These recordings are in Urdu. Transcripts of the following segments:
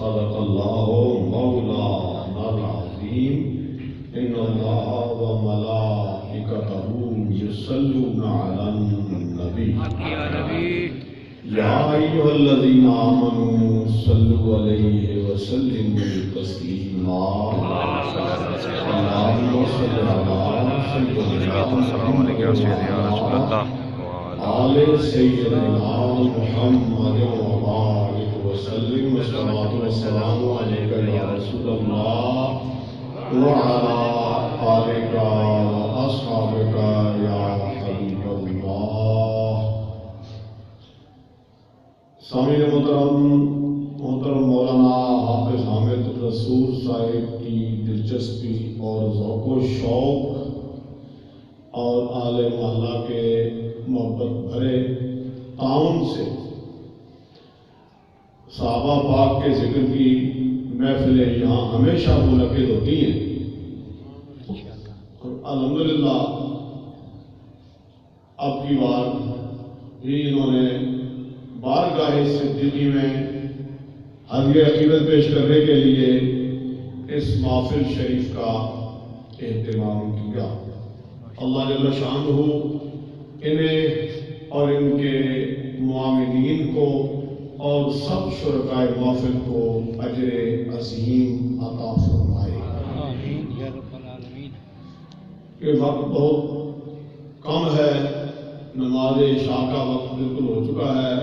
صدق اللہ مولانا العظیم ان اللہ وملائکتہ یصلون علی النبی یا ایھا الذین آمنوا صلوا علیہ وسلموا تسلیما اللہم صل علی سیدنا آل سیدنا محمد وبارک وسلم والصلاة والسلام علیک یا رسول اللہ وعلی آلک واصحابک یا حبیب اللہ۔ سامعین محترم مولانا حافظ حامد رسول صاحب کی دلچسپی اور ذوق و شوق اور آل محلہ کے محبت بھرے تعاون سے صحابہ پاک کے ذکر کی محفلیں یہاں ہمیشہ منعقد ہوتی ہیں، اور الحمدللہ اب کی بار بھی انہوں نے بارگاہ صدیقی میں ہدیہ عقیدت پیش کرنے کے لیے اس محفل شریف کا اہتمام کیا۔ اللہ جل شانہ انہیں اور ان کے معاونین کو اور سب شرکائے محفل کو اجر عظیم عطا فرمائے۔ آمین یا رب العالمین۔ یہ وقت بہت کم ہے، نماز عشاء کا وقت بالکل ہو چکا ہے،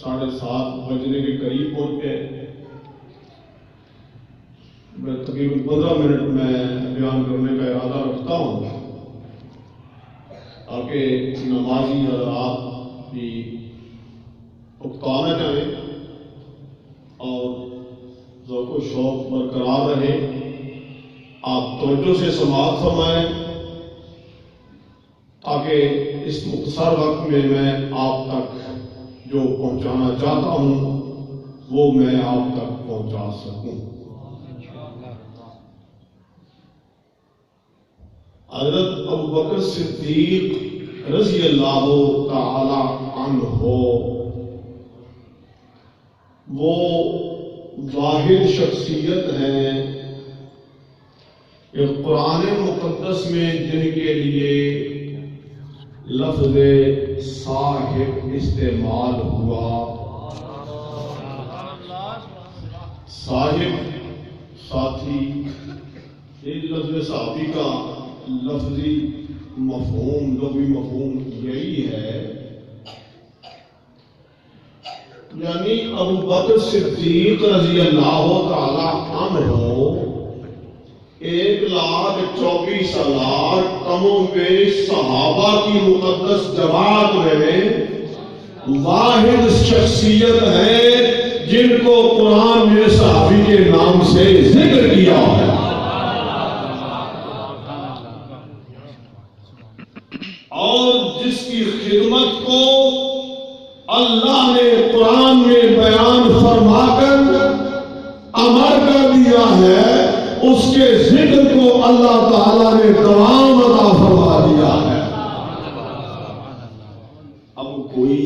7:30 بجنے کے قریب پہنچ گئے۔ میں تقریباً 15 منٹ میں بیان کرنے کا ارادہ رکھتا ہوں تاکہ نمازی حضرات بھی اکتا نہ جائیں اور ذوق و شوق برقرار رہے۔ آپ توجہ سے سماعت فرمائیں تاکہ اس مختصر وقت میں آپ تک جو پہنچانا چاہتا ہوں وہ میں آپ تک پہنچا سکوں۔ حضرت ابوبکر صدیق رضی اللہ تعالی عنہ وہ واحد شخصیت ہیں کہ قرآن مقدس میں جن کے لیے لفظ صاحب استعمال ہوا۔ صاحب ساتھی، اس لفظ صحابی کا لفظی مفہوم لغوی مفہوم یہی ہے، یعنی ابوبکر صدیق رضی اللہ تعالی عنہ 1,24,000 کم و بیش صحابہ کی مقدس جماعت میں واحد شخصیت ہے جن کو قرآن نے صحابی کے نام سے ذکر کیا ہے۔ اور جس کی خدمت کو اللہ نے قرآن میں بیان فرما کر امر کر دیا ہے، اس کے ذکر کو اللہ تعالیٰ نے دوام عطا فرما دیا ہے۔ اب کوئی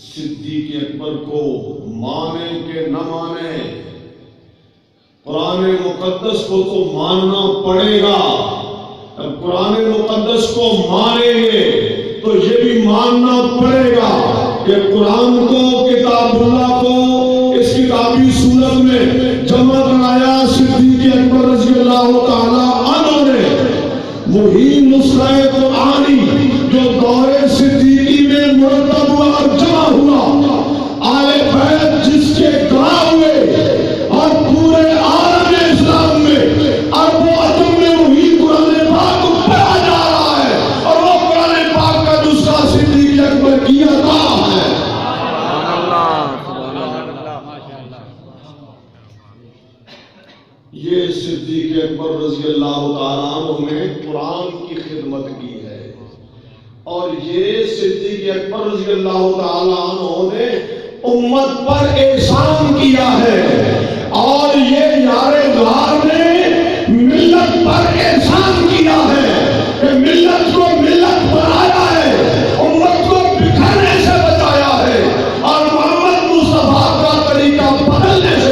صدیق اکبر کو مانے کہ نہ مانے، قرآن مقدس کو تو ماننا پڑے گا۔ اب قرآن مقدس کو مانیں گے تو یہ بھی ماننا پڑے گا کہ قرآن کو، کتاب اللہ کو اس کتابی صورت میں جمع کرایا صدیق اکبر رضی اللہ تعالی عنہ نے۔ وہی نسخہ قرآنی جو دور صدیقی میں مرتب ہوا اور جمع ہوا، آل بیت جس کے گواہ ہوئے، اور پورے عالم اسلام میں عرب و عجم میں وہی قرآن پاک کو پڑھا جا رہا ہے، اور وہ قرآن پاک کا نسخہ صدیق اکبر کی عطا ہے۔ یہ صدیق اکبر رضی اللہ تعالیٰ عنہ نے قرآن کی خدمت کی ہے، اور یہ صدیق اکبر رضی اللہ تعالیٰ عنہ نے امت پر احسان کیا ہے، اور یہ یار غار نے ملت پر احسان کیا ہے کہ ملت کو ملت بنایا ہے، امت کو بکھرنے سے بچایا ہے، اور محمد مصطفیٰ کا طریقہ بدلنے سے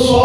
100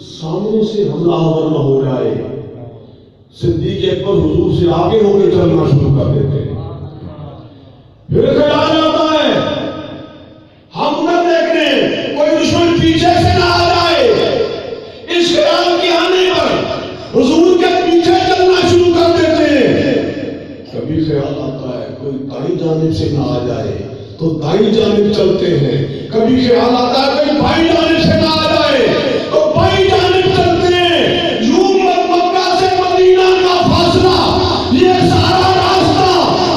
سامنے سے حملہ آور نہ ہو جائے، صدیق اکبر حضور سے آگے ہو کے چلنا شروع کر دیتے ہیں۔ پھر خیال آتا ہے ہم نہ دیکھنے کوئی دشمن پیچھے سے نہ آ جائے، اس خیال کے آنے پر حضور کے پیچھے چلنا شروع کر دیتے ہیں۔ کبھی خیال آتا ہے کوئی دائیں جانب سے نہ آ جائے تو دائیں جانب چلتے ہیں، کبھی خیال آتا ہے کوئی بائیں جانب سے نہ آ جائے تو بائیں جانب چلتے ہیں۔ یوں مکہ سے مدینہ کا فاصلہ، یہ سارا راستہ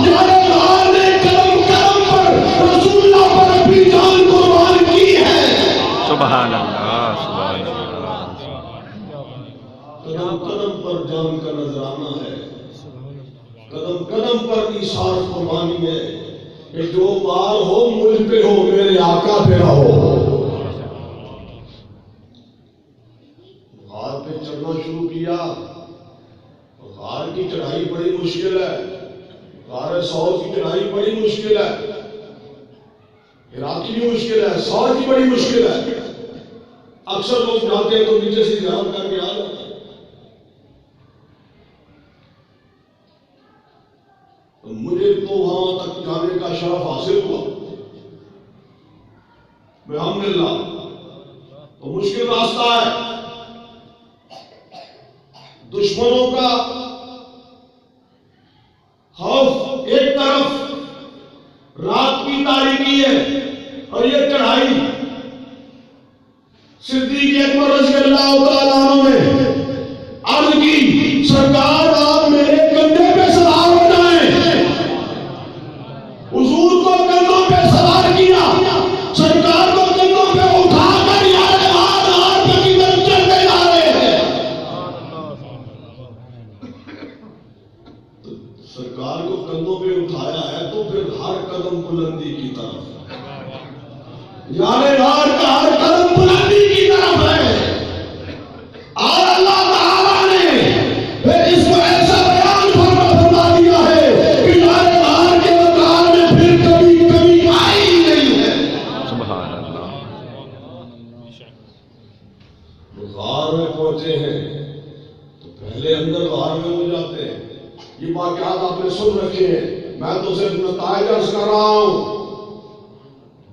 یارے غار نے قدم قدم پر رسول اللہ پر اپنی جان قربان کی ہے۔ سبحان اللہ، سبحان اللہ۔ قدم قدم پر جان کا نذرانہ ہے، قدم قدم پر ایثار قربانی ہے کہ جو بار ہو مجھ پہ ہو، میرے آقا پہ رہو۔ غار پہ چلنا شروع کیا، غار کی چڑھائی بڑی مشکل ہے، غار سور کی چڑھائی بڑی مشکل ہے، ہرا کی بھی مشکل ہے، سور کی بڑی مشکل ہے۔ اکثر لوگ جاتے ہیں تو نیچے سے دھیان کر کے آ جاتے ہیں۔ مجھے تو وہاں تک جانے کا شرف حاصل ہوا الحمدللہ۔ تو مشکل راستہ ہے، دشمنوں کا خوف ایک طرف، رات کی تاریکی ہے اور یہ چڑھائی۔ صدیق اکبر رضی اللہ تعالیٰ عنہ نے عرض کی سرکار آپ میرے کندھے پہ سوار ہو جائیں۔ حضور کو کندھوں پہ سوار کیا، سرکار کو کندھوں پہ اٹھا کر یار ہاتھ ہاتھ پہ کدھر چلتے جا رہے ہیں۔ تو سرکار کو کندھوں پہ اٹھایا ہے تو پھر ہر قدم بلندی کی طرف، یار ہر قدم بلندی کی طرف ہے۔ اور اللہ تعالیٰ نے پھر اس کو ایسا بیان فرما دیا ہے کہ یار غار کے وقار میں پھر کبھی کبھی آئی ہی نہیں ہے۔ سبحان اللہ۔ غار میں پہنچے ہیں تو پہلے اندر غار میں ہو جاتے ہیں۔ یہ واقعات آپ نے سن رکھے ہیں، میں تو صرف نتائج عرض کر رہا ہوں،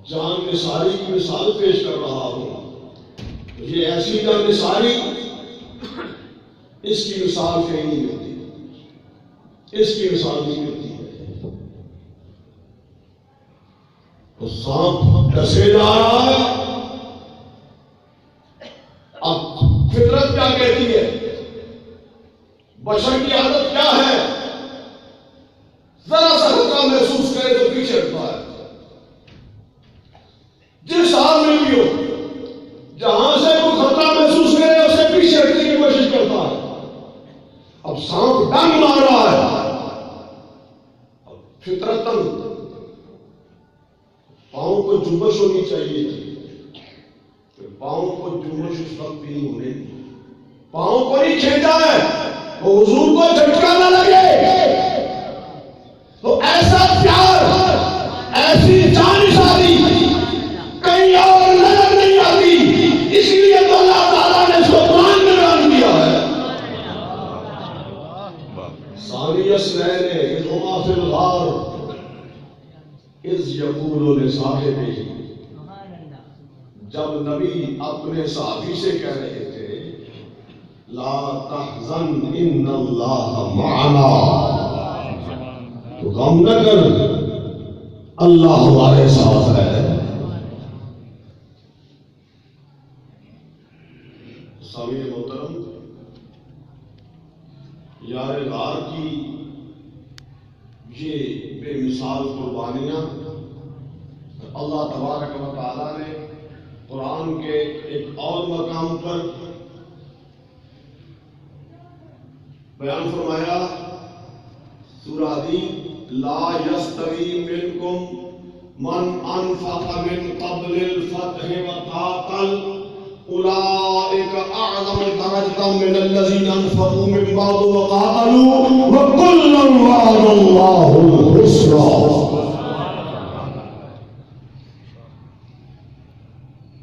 جان نثاری کی مثال پیش کر رہا ہوں۔ یہ ایسی جان نثاری، اس کی مثال کہیں نہیں ہوتی، اس کی مثال نہیں ہوتی ہے۔ تو سانپ ڈسے جا رہا ہے، اب فطرت کیا کہتی ہے، بشر کی عادت کیا ہے، ذرا سا خطرہ محسوس کرے تو پیچھے ہٹتا ہے۔ جس حال میں بھی ہو، جہاں سے کوئی خطرہ محسوس کرے اسے پیچھے ہٹنے کی کوشش کرتا ہے۔ اب سانپ ڈنگ مار رہا ہے، فطرتاً پاؤں کو جنبش ہونی چاہیے تھی، پاؤں کو جنبش اس وقت بھی نہیں ہونے دی، پاؤں کو نہیں کھینچا ہے وہ حضور کو جھٹکا نہ لگے۔ تو ایسا پیار، ایسی جانشاری کہیں اور نظر نہیں آتی، اس لیے تو اللہ تعالیٰ نے اس کو قرآن میں بیان کیا ہے۔ ثانی اثنین اذ ہما فی الغار اذ یقول لصاحبہ، جب نبی اپنے صحابی سے کہہ رہے تھے لا تحزن ان اللہ معنا، تو غم نہ کر اللہ ہمارے ساتھ ہے۔ سامعین محترم، یار غار کی یہ بے مثال قربانیاں اللہ تبارک و تعالیٰ نے قرآن کے ایک اور مقام پر بیان فرمایا۔ سورہ حدید، لا یستوی منکم من انفق من قبل الفتح وقاتل اولئک اعظم درجة من الذین انفقوا من بعد وقاتلوا وکلا وعد اللہ الحسنى۔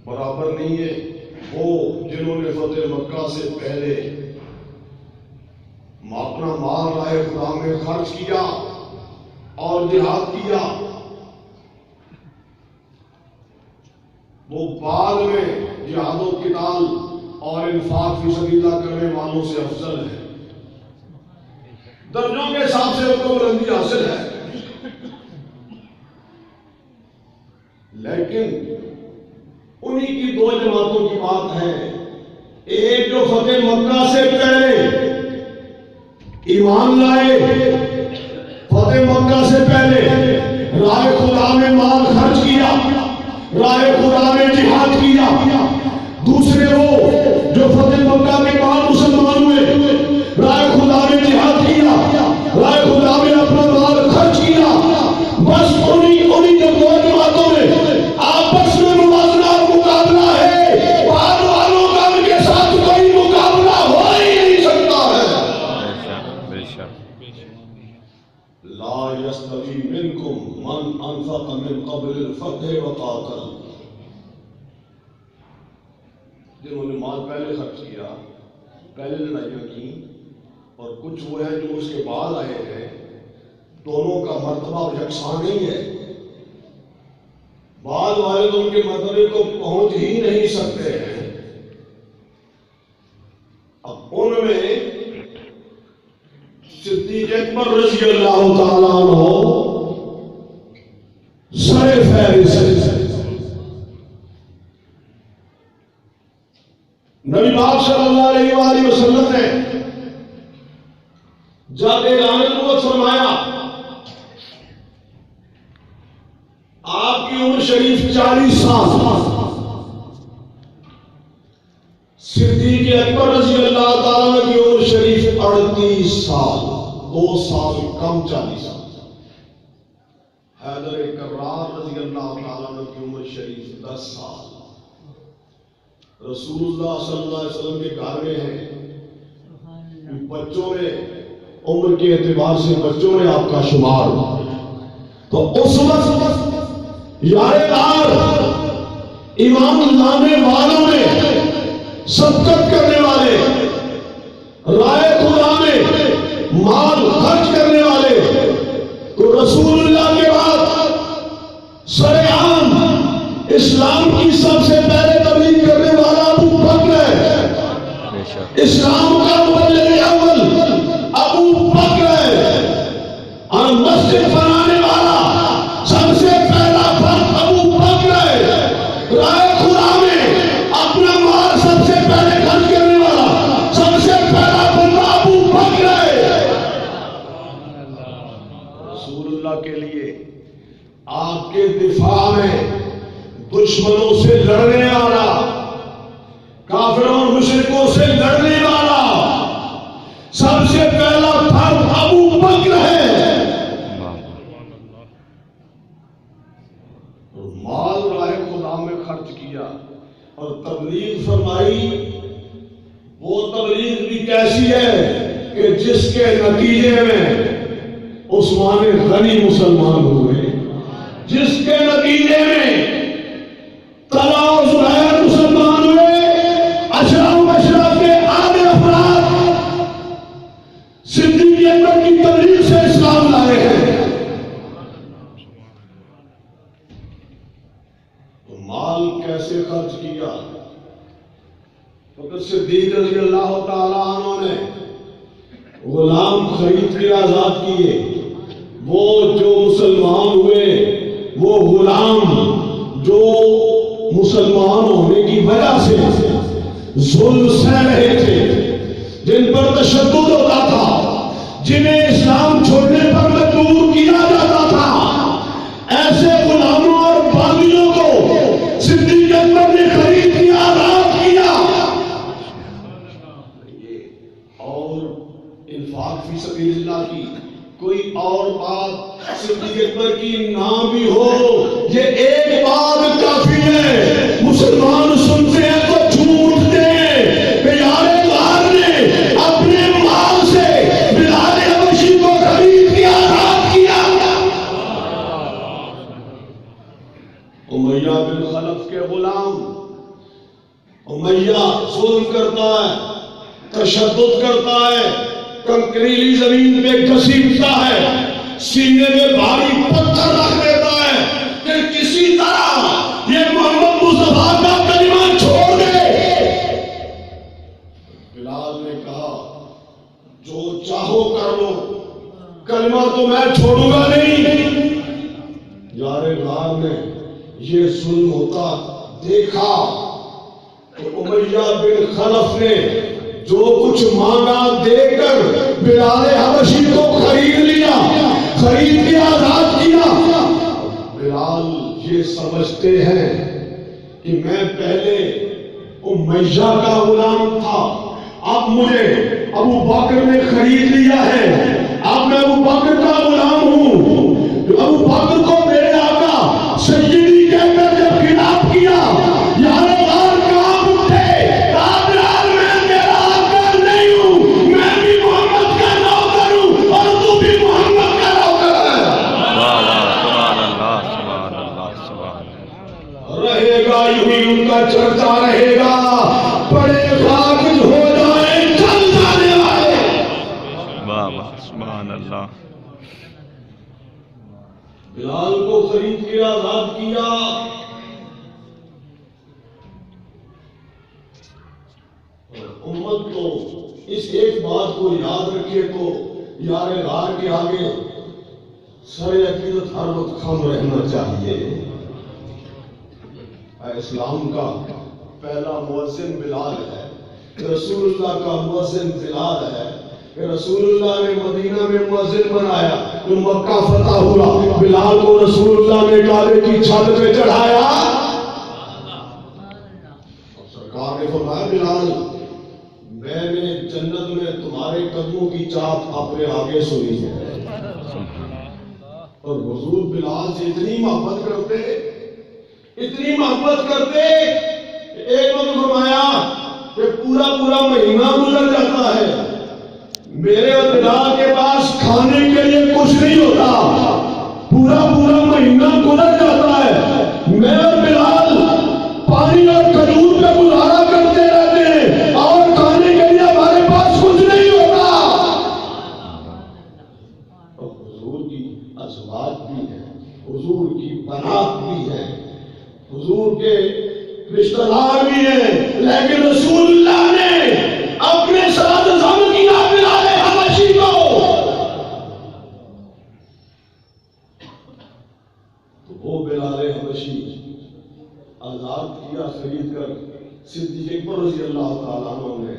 برابر نہیں ہے وہ جنہوں نے فتح اور جہاد کیا، وہ بعد میں جہاد و قتال اور انفاق فی سبیل اللہ کرنے والوں سے افضل ہے، درجوں کے حساب سے ان کو بلندی حاصل ہے۔ لیکن انہی کی دو جماعتوں کی بات ہے، ایک جو فتح مکہ سے پہلے ایمان لائے، فتح مکہ سے پہلے راہ خدا میں مال خرچ کیا، راہ خدا میں جہاد کیا۔ دوسرے وہ جو فتح مکہ کے بعد مسلمان ہوئے، راہ خدا میں جہاد کیا، راہ خدا میں اپنا مال خرچ کیا۔ بس انہی جو دو جماعتوں میں آپس میں موازنہ اور مقابلہ ہے، بعد والوں کا ان کے ساتھ کوئی مقابلہ ہو ہی نہیں سکتا ہے۔ بے شک لا يستوي منكم من انفق من قبل الفتح وقاتل، جنہوں نے مال پہلے خرچ کیا، پہلے لڑائیاں کی، اور کچھ وہ ہے جو اس کے بعد آئے ہیں، دونوں کا مرتبہ یکساں نہیں ہے۔ بعد والے تو ان کے مرتبے کو پہنچ ہی نہیں سکتے ہیں۔ اب ان میں صدیق اکبر رضی اللہ تعالیٰ عنہ سر فہرست۔ نبی پاک صلی اللہ علیہ وآلہ وسلم نے جب اعلان نبوت فرمایا، آپ کی عمر شریف 40 سال، صدیق اکبر رضی اللہ تعالیٰ کی عمر شریف 38 سال، 2 سال کم 40 سال۔ حیدر کرار رضی اللہ تعالیٰ کی عمر شریف 10 سال۔ رسول اللہ صلی اللہ علیہ وسلم کے گھر میں ہیں، بچوں میں عمر کے اعتبار سے بچوں میں آپ کا شمار، تو اس وقت یار امام لانے والوں میں سبقت کرنے والے، رائے خدا میں مال خرچ کرنے والے، تو رسول اللہ کے بعد سر عام اسلام کی سب سے پہلے تبلیغ کرنے والا ابو بکر ہے، اسلام کا مبلغ اول ابو بکر ہے، اور مسجد بنانے والا سب سے پہلا فرد ابو بکر ہے، رائے خدا میں اپنا مال سب سے پہلے خرچ کرنے والا سب سے پہلا بندہ ابو بکر ہے۔ رسول اللہ کے لیے آپ کے دفاع میں دشمنوں سے لڑنے والا، کافروں اور مشرکوں سے لڑنے والا سب سے پہلا فرد ابو بکر ہے۔ مال رائے خدا میں خرچ کیا اور تبلیغ فرمائی۔ وہ تبلیغ بھی کیسی ہے کہ جس کے نتیجے میں عثمان غنی مسلمان ہوئے، جس کے نتیجے میں طلحہ اور زبیر مسلمان ہوئے، اشراف کے آدھے افراد صدیق اکبر کی تبلیغ سے اسلام لائے ہیں۔ تو مال کیسے خرچ کیا؟ فقط صدیق رضی اللہ تعالی عنہ نے غلام خرید کے آزاد کیے۔ وہ جو مسلمان ہوئے، وہ غلام جو مسلمان ہونے کی وجہ سے ظلم سہ رہے تھے، جن پر تشدد ہوتا تھا، جنہیں اسلام چھوڑنے پر مجبور کیا جاتا تھا، ایسے غلاموں اور باغیوں کو صدیق اکبر نے خرید کیا، آزاد کیا۔ اور انفاق فی سبیل اللہ کی کوئی اور بات صدیق اکبر کی نہ بھی ہو، یہ ایک بات کافی ہے۔ مسلمان سنتے ہیں تو جھوٹتے ہیں کہ یار غار نے اپنے مال سے بلال حبشی کو خرید کیا، آزاد کیا۔ امیہ بن خلف کے غلام، امیہ ظلم کرتا ہے، تشدد کرتا ہے، کنکریلی زمین پہ گھسیٹتا ہے، سینے میں بھاری پتھر رکھ دیتا ہے کہ کسی طرح یہ محمد مصطفیٰ کا کلمہ چھوڑ دے. بلال نے کہا جو چاہو کر لو، کلمہ تو میں چھوڑوں گا نہیں. یار غار نے یہ ظلم ہوتا دیکھا تو امیہ بن خلف نے جو کچھ مانگا دے کر بلال حبشی کو خرید لیا، خرید کے آزاد کیا. بلال یہ سمجھتے ہیں کہ میں پہلے امیہ کا غلام تھا، اب مجھے ابو بکر نے خرید لیا ہے، اب میں ابو بکر کا غلام ہوں. ابو بکر کو میرے آقا سیدی کہہ کر جب خطاب کیا، یار غار کام اٹھے، بلال میں تیرا آقا نہیں ہوں، میں بھی محمد کا نوکر ہوں اور تو بھی محمد کا نوکر ہے. سبحان اللہ سبحان اللہ. رہے گا یوں ہی ان کا چرچا رہے گا، بڑے خاک ہو جائیں چل جانے والے. واہ واہ سبحان اللہ. بلال کو خرید کے آزاد کیا. امت تو اس ایک بات کو یاد رکھے تو یار غار کے آگے سر عقیدت ہر وقت خم رہنا چاہیے. اسلام کا پہلا مؤذن بلال ہے، رسول اللہ کا مؤذن بلال ہے. رسول اللہ نے مدینہ میں مؤذن بنایا، جو مکہ فتح ہوا بلال کو رسول اللہ نے کعبے کی چھت پہ چڑھایا. سرکار نے فرمایا بلال میں نے جنت میں تمہارے قدموں کی چاپ اپنے آگے سنی ہے. اور حضور بلال سے اتنی محبت کرتے، اتنی محبت کرتے کہ ایک وقت فرمایا کہ پورا مہینہ گزر جاتا ہے، میرے اور بلال کے پاس کھانے کے لیے کچھ نہیں ہوتا، پورا مہینہ گزر جاتا ہے، میں اور بلال پانی اور کھجور پہ گزارا کرتے رہتے ہیں اور کھانے کے لیے ہمارے پاس کچھ نہیں ہوتا. اور حضور کی ازواج بھی ہیں، حضور کی بنات بھی ہیں، حضور کے رشتہ دار بھی ہیں، لیکن رسول اللہ نے اپنے ساتھ ضم کیا بلال حبشی کو. تو وہ بلال حبشی آزاد کیا خرید کر صدیق اکبر رضی اللہ تعالیٰ عنہ نے.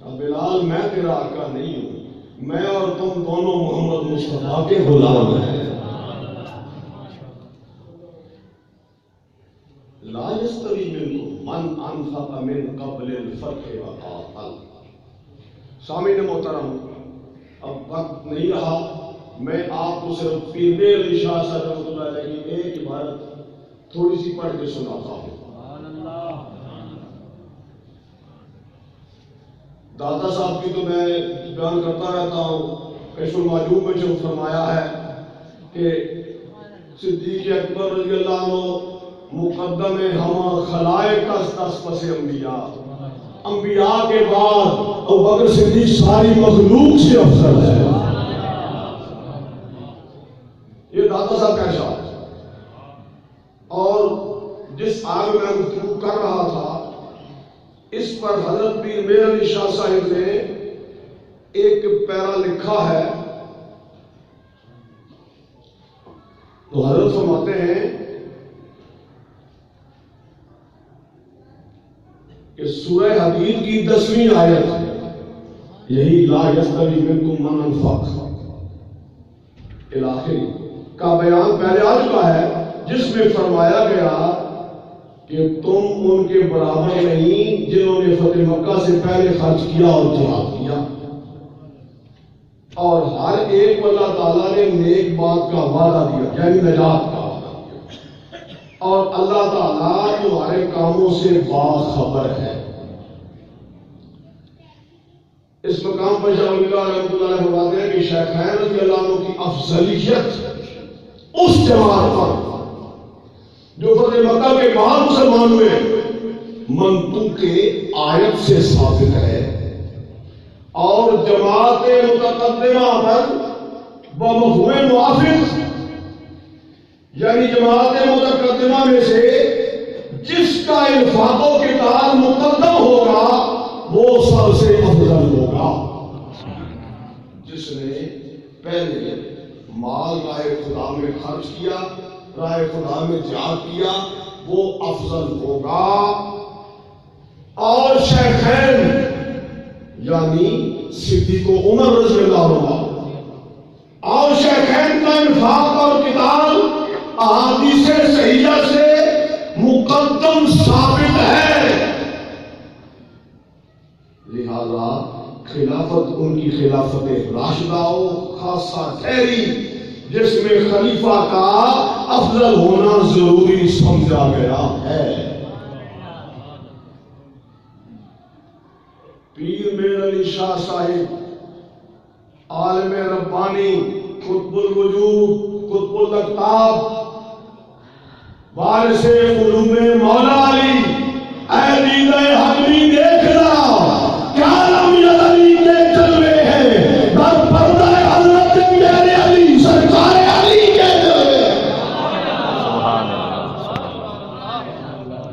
اب بلال میں تیرا آقا نہیں ہوں، میں اور تم دونوں محمد مصطفیٰ کے غلام ہیں. لا يستوي منكم من انفق من قبل الفتح وقاتل. سامعین محترم، اب وقت نہیں رہا، میں آپ کو صرف پیر میر علی شاہ صاحب رحمۃ اللہ علیہ کی ایک عبارت تھوڑی سی پڑھ کے سناتا ہوں. داتا صاحب کی تو میں بیان کرتا رہتا ہوں. کشف المعجوب میں جو فرمایا ہے کہ صدیق اکبر رضی اللہ عنہ مقدم ہم خلائق است پس انبیاء، انبیاء کے بعد ابو بکر صدیق ساری مخلوق سے افضل ہے. یہ داتا صاحب کا ارشاد ہے. اور جس آگ میں گفتگو کر رہا تھا اس پر حضرت پیر میر علی شاہ صاحب نے ایک پیرا لکھا ہے. تو حضرت فرماتے ہیں کہ سورہ حدید کی 10ویں آیت یہی لا یستوی منکم من انفق الاخری کا بیان پہلے آ چکا ہے، جس میں فرمایا گیا کہ تم ان کے برابر نہیں جنہوں نے فتح مکہ سے پہلے خرچ کیا اور جہاد کیا. اور ہر ایک کو اللہ تعالیٰ نے نیک بات کا وعدہ دیا، یعنی نجات کا وعدہ دیا. اور اللہ تعالیٰ تمہارے کاموں سے باخبر ہے. اس مقام پر شاہ ولی اللہ رحمۃ اللہ علیہ فرماتے ہیں کہ شیخین رضی اللہ عنہ کی افضلیت اس جماعت پر جو فتح مکہ کے بعد مسلمان ہوئے منطوق آیت سے ثابت ہے، اور جماعت متقدمہ پر بمفہوم موافق یعنی جماعت متقدمہ میں سے جس کا انفاق و قتال مقدم ہوگا وہ سب سے افضل ہوگا. جس نے پہلے مال راہ خدا میں خرچ کیا، راہ خدا میں جہاد کیا، وہ افضل ہوگا. اور شیخین یعنی صدیق و عمر رضی اللہ عنہ اور شیخین کا انفاق اور قتال احادیث صحیحہ سے مقدم ثابت ہے. لہذا خلافت ان کی خلافت راشدہ و خاصہ ٹھہری جس میں خلیفہ کا افضل ہونا ضروری سمجھا گیا ہے. پیر میر علی شاہ صاحب عالم ربانی قطب الوجود قطب الاقطاب وارث علوم مولا علی اے دیدہ حقی دیکھنا کیا لم یدنی کے جلوے ہیں در پردہ حضرت میرے علی سرکار علی کے جلوے. سبحان اللہ.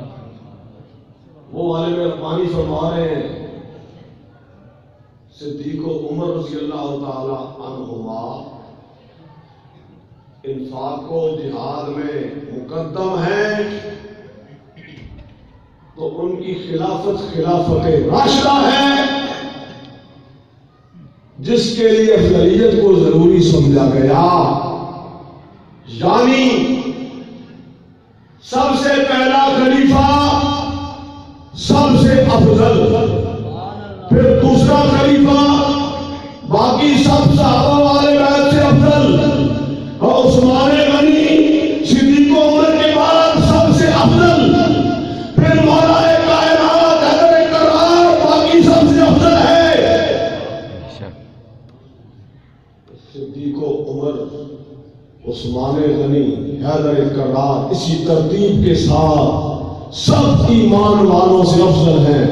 وہ عالم ربانی فرما رہے ہیں صدیق و عمر رضی اللہ تعالی عنہما انفاق و جہاد میں مقدم ہیں تو ان کی خلافت راشدہ ہے جس کے لیے افضلیت کو ضروری سمجھا گیا. یعنی سب سے پہلا خلیفہ سب سے افضل، پھر دوسرا خلیفہ باقی سب صحابہ والے بیت سے افضل، اور عثمان غنی صدیق و عمر کے بعد سب سے افضل، پھر مولا کائنات حیدر کرار باقی سب سے افضل ہے. صدیق و عمر عثمان غنی حیدر کرار اسی ترتیب کے ساتھ سب ایمان والوں سے افضل ہیں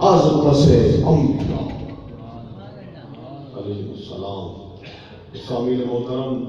از پس انبیاء علیہ السلام. سامعین محترم